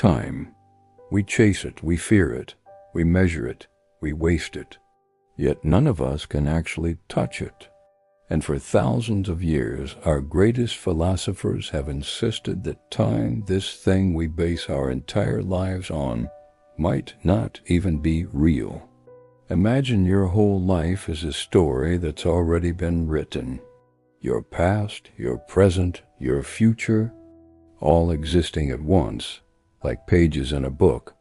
time. We chase it, we fear it, we measure it, we waste it. Yet none of us can actually touch it. And for thousands of years, our greatest philosophers have insisted that time, this thing we base our entire lives on, might not even be real. Imagine your whole life is a story that's already been written. Your past, your present, your future, all existing at once, like pages in a book,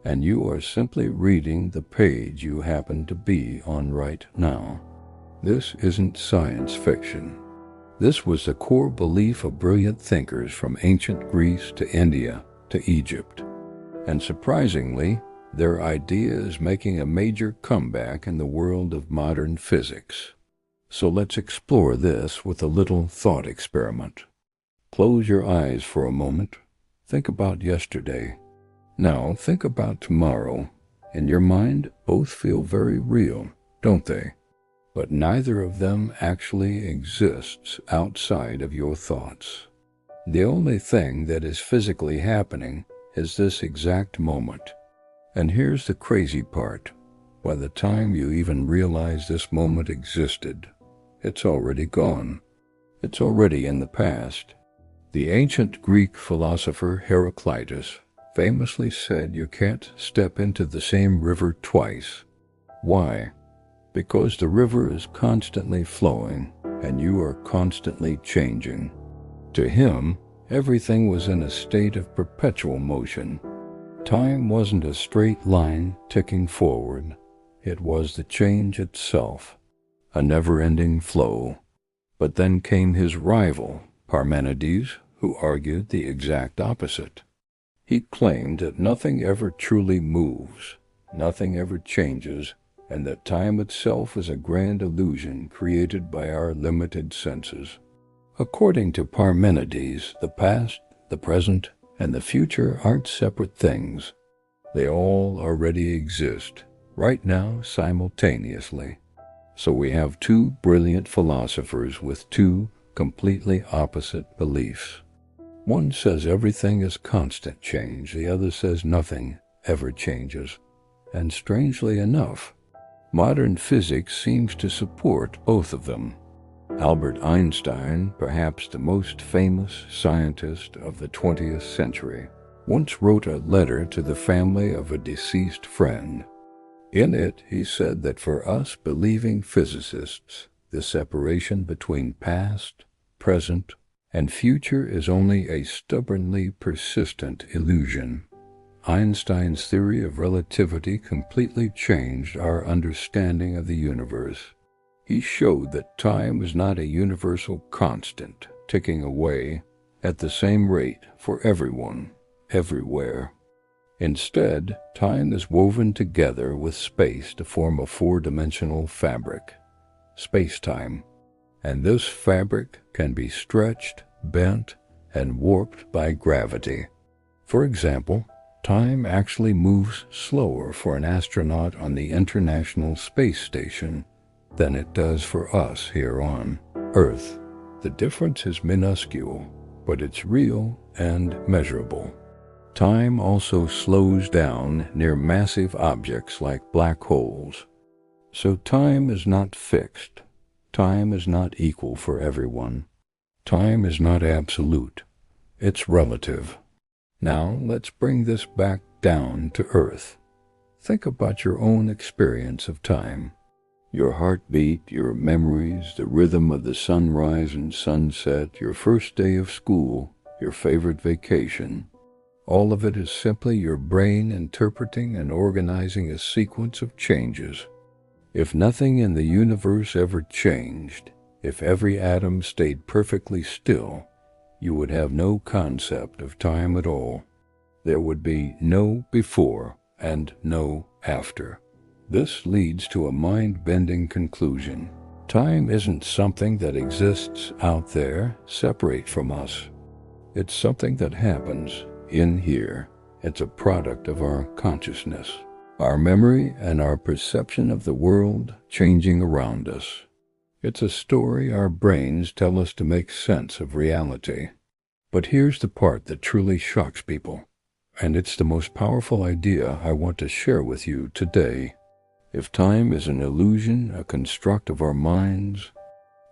and you are simply reading the page you happen to be on right now. This isn't science fiction. This was the core belief of brilliant thinkers from ancient Greece to India to Egypt. And surprisingly, their idea is making a major comeback in the world of modern physics. So let's explore this with a little thought experiment. Close your eyes for a moment. Think about yesterday. Now think about tomorrow. In your mind, both feel very real, don't they? But neither of them actually exists outside of your thoughts. The only thing that is physically happening is this exact moment. And here's the crazy part. By the time you even realize this moment existed, it's already gone. It's already in the past. The ancient Greek philosopher Heraclitus famously said you can't step into the same river twice. Why? Because the river is constantly flowing and you are constantly changing. To him, everything was in a state of perpetual motion. Time wasn't a straight line ticking forward. It was the change itself, a never-ending flow. But then came his rival, Parmenides, who argued the exact opposite. He claimed that nothing ever truly moves, nothing ever changes, and that time itself is a grand illusion created by our limited senses. According to Parmenides, the past, the present, and the future aren't separate things. They all already exist, right now, simultaneously. So we have two brilliant philosophers with two completely opposite beliefs. One says everything is constant change, the other says nothing ever changes. And strangely enough, modern physics seems to support both of them. Albert Einstein, perhaps the most famous scientist of the 20th century, once wrote a letter to the family of a deceased friend. In it, he said that for us believing physicists, the separation between past, present, and future is only a stubbornly persistent illusion. Einstein's theory of relativity completely changed our understanding of the universe. He showed that time is not a universal constant, ticking away at the same rate for everyone, everywhere. Instead, time is woven together with space to form a four-dimensional fabric, space-time. And this fabric can be stretched, bent, and warped by gravity. For example, time actually moves slower for an astronaut on the International Space Station than it does for us here on Earth. The difference is minuscule, but it's real and measurable. Time also slows down near massive objects like black holes. So time is not fixed. Time is not equal for everyone. Time is not absolute. It's relative. Now let's bring this back down to Earth. Think about your own experience of time. Your heartbeat, your memories, the rhythm of the sunrise and sunset, your first day of school, your favorite vacation. All of it is simply your brain interpreting and organizing a sequence of changes. If nothing in the universe ever changed, if every atom stayed perfectly still, you would have no concept of time at all. There would be no before and no after. This leads to a mind-bending conclusion. Time isn't something that exists out there, separate from us. It's something that happens in here. It's a product of our consciousness, our memory, and our perception of the world changing around us. It's a story our brains tell us to make sense of reality. But here's the part that truly shocks people. And it's the most powerful idea I want to share with you today. If time is an illusion, a construct of our minds,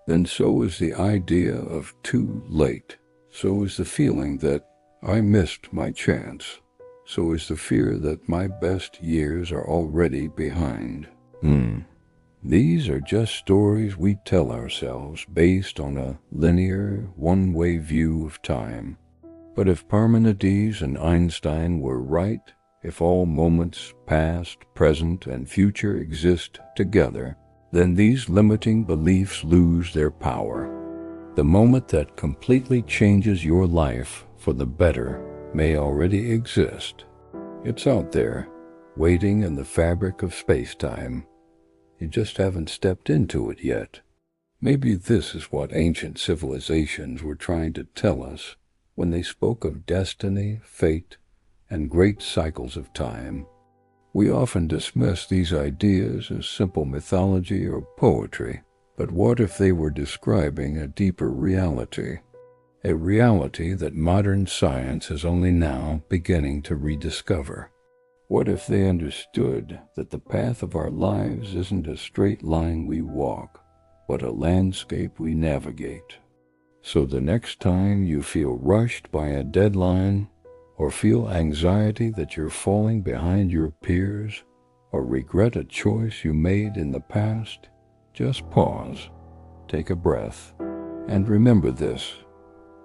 then so is the idea of too late. So is the feeling that I missed my chance. So is the fear that my best years are already behind. These are just stories we tell ourselves based on a linear, one-way view of time. But if Parmenides and Einstein were right, if all moments, past, present, and future exist together, then these limiting beliefs lose their power. The moment that completely changes your life for the better may already exist. It's out there, waiting in the fabric of space-time. You just haven't stepped into it yet. Maybe this is what ancient civilizations were trying to tell us when they spoke of destiny, fate, and great cycles of time. We often dismiss these ideas as simple mythology or poetry, but what if they were describing a deeper reality? A reality that modern science is only now beginning to rediscover. What if they understood that the path of our lives isn't a straight line we walk, but a landscape we navigate? So the next time you feel rushed by a deadline, or feel anxiety that you're falling behind your peers, or regret a choice you made in the past, just pause, take a breath, and remember this: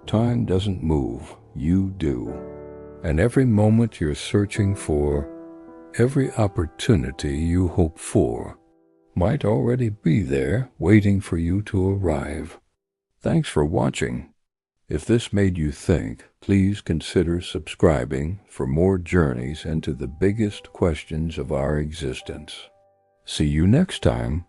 time doesn't move, you do. And every moment you're searching for, every opportunity you hope for, might already be there waiting for you to arrive. Thanks for watching. If this made you think, please consider subscribing for more journeys into the biggest questions of our existence. See you next time.